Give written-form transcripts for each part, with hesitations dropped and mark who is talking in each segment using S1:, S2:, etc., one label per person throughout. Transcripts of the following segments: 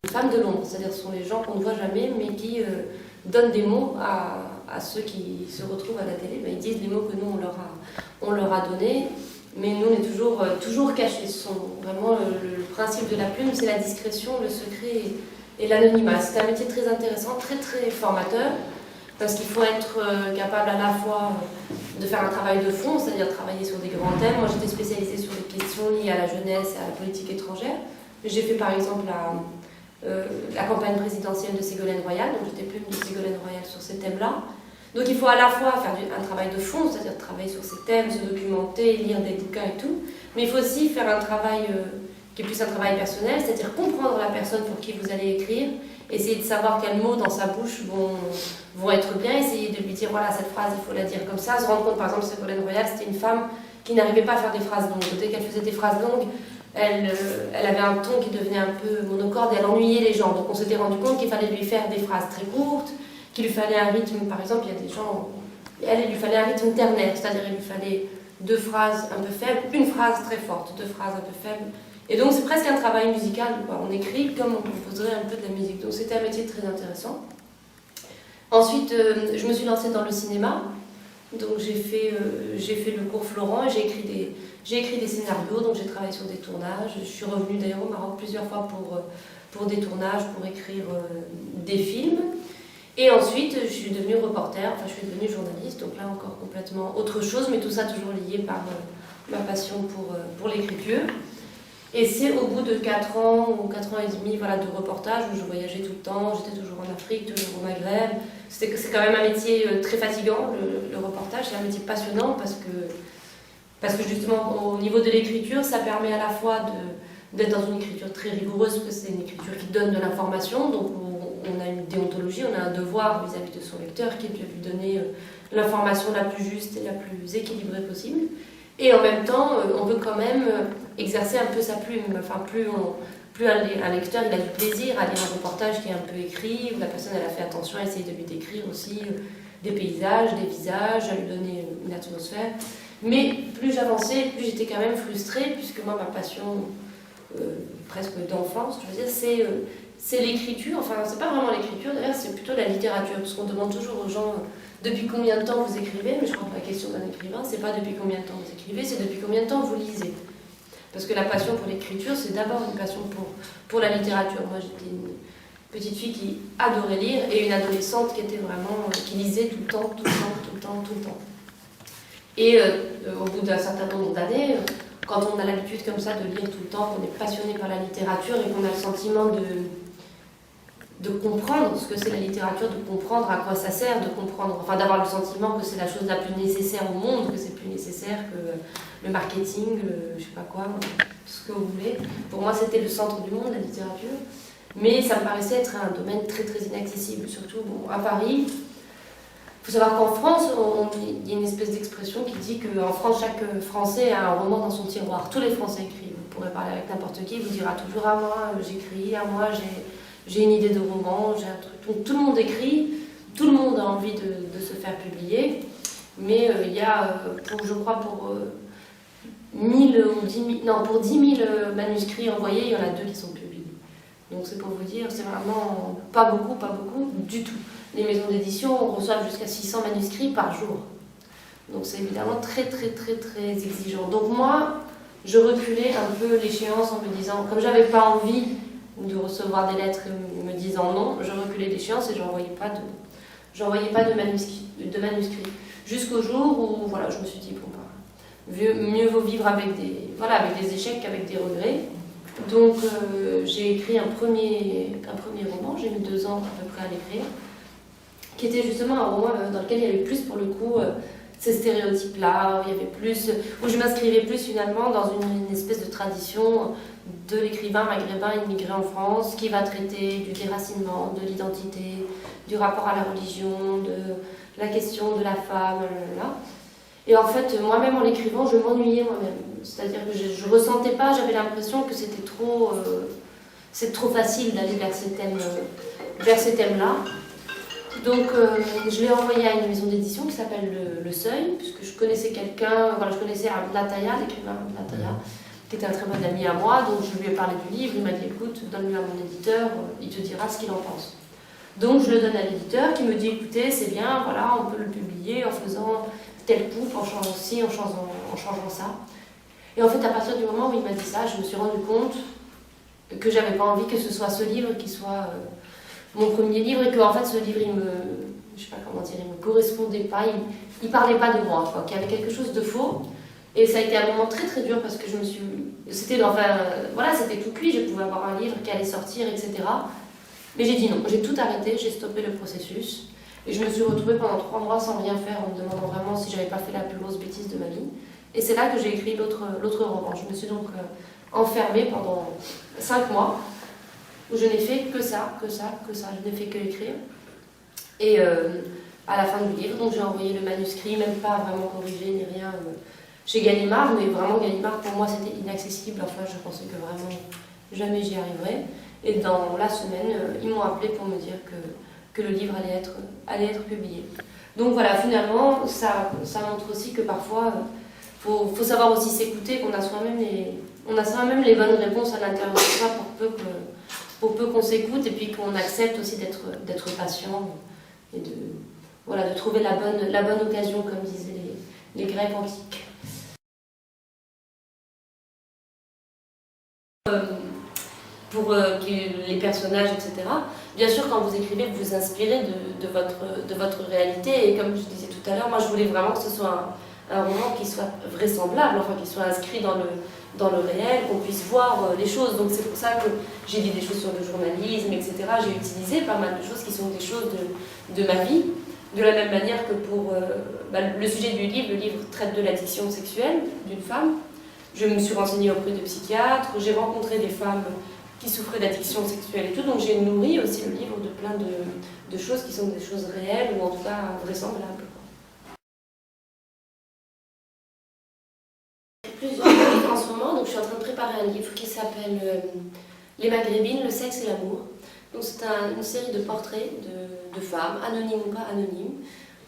S1: Les femmes de l'ombre, c'est-à-dire ce sont les gens qu'on ne voit jamais, mais qui donnent des mots à ceux qui se retrouvent à la télé. Ben, ils disent les mots que nous, on leur a donnés, mais nous, on est toujours cachés. Ce sont vraiment le principe de la plume, c'est la discrétion, le secret et l'anonymat. C'est un métier très intéressant, très très formateur, parce qu'il faut être capable à la fois de faire un travail de fond, c'est-à-dire travailler sur des grands thèmes. Moi, j'étais spécialisée sur les questions liées à la jeunesse et à la politique étrangère. J'ai fait par exemple la campagne présidentielle de Ségolène Royal, donc j'étais plume de Ségolène Royal sur ces thèmes-là. Donc il faut à la fois faire un travail de fond, c'est-à-dire travailler sur ces thèmes, se documenter, lire des bouquins et tout, mais il faut aussi faire un travail qui est plus un travail personnel, c'est-à-dire comprendre la personne pour qui vous allez écrire, essayer de savoir quels mots dans sa bouche vont être bien, essayer de lui dire voilà, cette phrase il faut la dire comme ça, se rendre compte par exemple Ségolène Royal, c'était une femme qui n'arrivait pas à faire des phrases longues. Dès qu'elle faisait des phrases longues, elle avait un ton qui devenait un peu monocorde et elle ennuyait les gens. Donc on s'était rendu compte qu'il fallait lui faire des phrases très courtes, qu'il lui fallait un rythme, par exemple, il y a des gens, il lui fallait un rythme ternaire, c'est-à-dire il lui fallait 2 phrases un peu faibles, une phrase très forte, 2 phrases un peu faibles. Et donc c'est presque un travail musical, quoi. On écrit comme on composerait un peu de la musique. Donc c'était un métier très intéressant. Ensuite, je me suis lancée dans le cinéma. Donc j'ai fait le cours Florent et j'ai écrit des scénarios, donc j'ai travaillé sur des tournages. Je suis revenue d'ailleurs au Maroc plusieurs fois pour des tournages, pour écrire des films. Et ensuite, je suis devenue reporter, enfin je suis devenue journaliste, donc là encore complètement autre chose, mais tout ça toujours lié par ma passion pour l'écriture. Et c'est au bout de 4 ans ou 4 ans et demi voilà, de reportage où je voyageais tout le temps, j'étais toujours en Afrique, toujours au Maghreb. C'est quand même un métier très fatigant, le reportage, c'est un métier passionnant parce que justement au niveau de l'écriture, ça permet à la fois d'être dans une écriture très rigoureuse, parce que c'est une écriture qui donne de l'information, donc on a une déontologie, on a un devoir vis-à-vis de son lecteur qui est de lui donner l'information la plus juste et la plus équilibrée possible. Et en même temps, on peut quand même exercer un peu sa plume. Enfin, plus un lecteur il a du plaisir à lire un reportage qui est un peu écrit, où la personne elle a fait attention à essayer de lui décrire aussi des paysages, des visages, à lui donner une atmosphère. Mais plus j'avançais, plus j'étais quand même frustrée, puisque moi, ma passion presque d'enfance, je veux dire, c'est l'écriture. Enfin, c'est pas vraiment l'écriture, d'ailleurs, c'est plutôt la littérature, parce qu'on demande toujours aux gens depuis combien de temps vous écrivez, mais je crois que la question d'un écrivain, c'est pas depuis combien de temps vous écrivez, c'est depuis combien de temps vous lisez. Parce que la passion pour l'écriture, c'est d'abord une passion pour la littérature. Moi, j'étais une petite fille qui adorait lire et une adolescente qui lisait tout le temps. Et au bout d'un certain nombre d'années, quand on a l'habitude comme ça de lire tout le temps, qu'on est passionné par la littérature et qu'on a le sentiment de comprendre ce que c'est la littérature, de comprendre à quoi ça sert, d'avoir le sentiment que c'est la chose la plus nécessaire au monde, que c'est plus nécessaire que le marketing, je sais pas quoi, tout ce que vous voulez. Pour moi, c'était le centre du monde, la littérature. Mais ça me paraissait être un domaine très très inaccessible, surtout à Paris. Il faut savoir qu'en France, il y a une espèce d'expression qui dit qu'en France, chaque Français a un roman dans son tiroir. Tous les Français écrivent. Vous pourrez parler avec n'importe qui, il vous dira toujours à moi, j'écris, à moi, j'ai une idée de roman, j'ai un truc. Donc tout le monde écrit, tout le monde a envie de se faire publier, mais il y a, je crois, pour 1000 ou 10 000, non, pour 10 000 manuscrits envoyés, il y en a 2 qui sont publiés. Donc c'est pour vous dire, c'est vraiment pas beaucoup du tout. Les maisons d'édition reçoivent jusqu'à 600 manuscrits par jour. Donc c'est évidemment très très très très exigeant. Donc moi, je reculais un peu l'échéance en me disant, comme j'avais pas envie de recevoir des lettres me disant non, je reculais l'échéance et j'envoyais pas de manuscrits. Jusqu'au jour où voilà, je me suis dit, bon, mieux vaut vivre avec des échecs qu'avec des regrets. Donc j'ai écrit un premier roman, j'ai mis 2 ans à peu près à l'écrire, qui était justement un roman dans lequel il y avait plus pour le coup ces stéréotypes-là, où je m'inscrivais plus finalement dans une espèce de tradition de l'écrivain maghrébin immigré en France qui va traiter du déracinement, de l'identité, du rapport à la religion, de la question de la femme, là. Et en fait, moi-même en l'écrivant, je m'ennuyais moi-même. C'est-à-dire que je ressentais pas, j'avais l'impression que c'était trop facile d'aller vers ces thèmes-là. Donc je l'ai envoyé à une maison d'édition qui s'appelle Le Seuil, puisque je connaissais quelqu'un, je connaissais Abdel Attaya, l'écrivain Abdel Attaya, qui était un très bon ami à moi, donc je lui ai parlé du livre, il m'a dit écoute, donne-le à mon éditeur, il te dira ce qu'il en pense. Donc je le donne à l'éditeur qui me dit écoutez, c'est bien, voilà, on peut le publier en faisant telle coupe, en changeant ci, en changeant ça. Et en fait, à partir du moment où il m'a dit ça, je me suis rendu compte que j'avais pas envie que ce soit ce livre qui soit mon premier livre et que en fait ce livre je sais pas comment dire, il me correspondait pas, il parlait pas de moi, quoi, qu'il y avait quelque chose de faux. Et ça a été un moment très très dur parce que c'était tout cuit, je pouvais avoir un livre qui allait sortir, etc. Mais j'ai dit non, j'ai tout arrêté, j'ai stoppé le processus. Et je me suis retrouvée pendant 3 mois sans rien faire en me demandant vraiment si j'avais pas fait la plus grosse bêtise de ma vie. Et c'est là que j'ai écrit l'autre roman. Je me suis donc enfermée pendant 5 mois où je n'ai fait que ça. Je n'ai fait que écrire. Et à la fin du livre, donc j'ai envoyé le manuscrit, même pas vraiment corrigé ni rien, chez Gallimard, mais vraiment Gallimard pour moi c'était inaccessible. Enfin, je pensais que vraiment jamais j'y arriverais. Et dans la semaine, ils m'ont appelé pour me dire que le livre allait être publié. Donc voilà, finalement, ça montre aussi que parfois, faut savoir aussi s'écouter, qu'on a soi-même les bonnes réponses à l'intérieur de soi pour peu qu'on s'écoute et puis qu'on accepte aussi d'être patient et de trouver la bonne occasion, comme disaient les Grecs antiques. Pour les personnages, etc. Bien sûr, quand vous écrivez, vous vous inspirez de votre réalité. Et comme je disais tout à l'heure, moi, je voulais vraiment que ce soit un roman qui soit vraisemblable, enfin, qui soit inscrit dans le réel, qu'on puisse voir les choses. Donc c'est pour ça que j'ai dit des choses sur le journalisme, etc. J'ai utilisé pas mal de choses qui sont des choses de ma vie. De la même manière que pour le sujet du livre, le livre traite de l'addiction sexuelle d'une femme. Je me suis renseignée auprès de psychiatres, j'ai rencontré des femmes qui souffraient d'addiction sexuelle et tout, donc j'ai nourri aussi le livre de plein de choses qui sont des choses réelles ou en tout cas vraisemblables. Plusieurs livres en ce moment, donc je suis en train de préparer un livre qui s'appelle Les Maghrébines, le sexe et l'amour. Donc c'est une série de portraits de femmes, anonymes ou pas anonymes,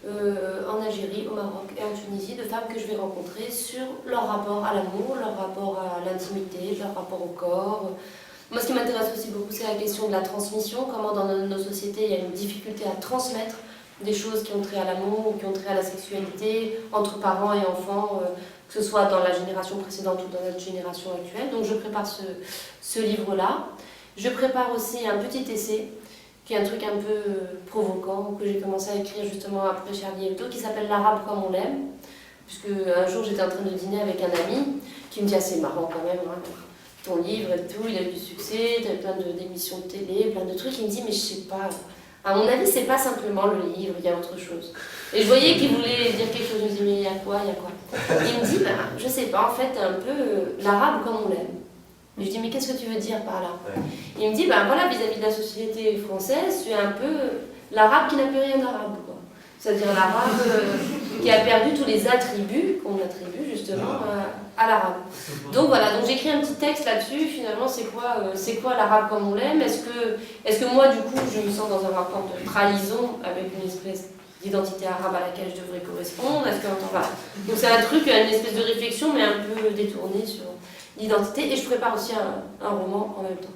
S1: en Algérie, au Maroc et en Tunisie, de femmes que je vais rencontrer sur leur rapport à l'amour, leur rapport à l'intimité, leur rapport au corps. Moi, ce qui m'intéresse aussi beaucoup, c'est la question de la transmission, comment dans nos sociétés, il y a une difficulté à transmettre des choses qui ont trait à l'amour ou qui ont trait à la sexualité entre parents et enfants, que ce soit dans la génération précédente ou dans notre génération actuelle. Donc je prépare ce livre-là. Je prépare aussi un petit essai, qui est un truc un peu provoquant, que j'ai commencé à écrire justement après Charlie Hebdo, qui s'appelle L'Arabe comme on l'aime. Puisque un jour j'étais en train de dîner avec un ami qui me dit « Ah, c'est marrant quand même, hein, ton livre et tout, il a eu du succès, tu as plein d'émissions de télé, plein de trucs. » Il me dit « Mais je sais pas, à mon avis c'est pas simplement le livre, il y a autre chose. » Et je voyais qu'il voulait dire quelque chose, je me dis « Mais il y a quoi, il y a quoi ?» Il me dit « Je sais pas, en fait un peu l'arabe comme on l'aime. » Je dis « Mais qu'est-ce que tu veux dire par là ?» Il me dit « Voilà, vis-à-vis de la société française, tu es un peu l'arabe qui n'a plus rien d'arabe, quoi. C'est-à-dire l'arabe qui a perdu tous les attributs qu'on attribue justement à l'arabe. » Donc voilà, donc j'écris un petit texte là-dessus, finalement c'est quoi l'arabe comme on l'aime. Est-ce que moi du coup je me sens dans un rapport de trahison avec une espèce d'identité arabe à laquelle je devrais correspondre? Voilà. Donc c'est un truc, une espèce de réflexion mais un peu détournée sur l'identité, et je prépare aussi un roman en même temps.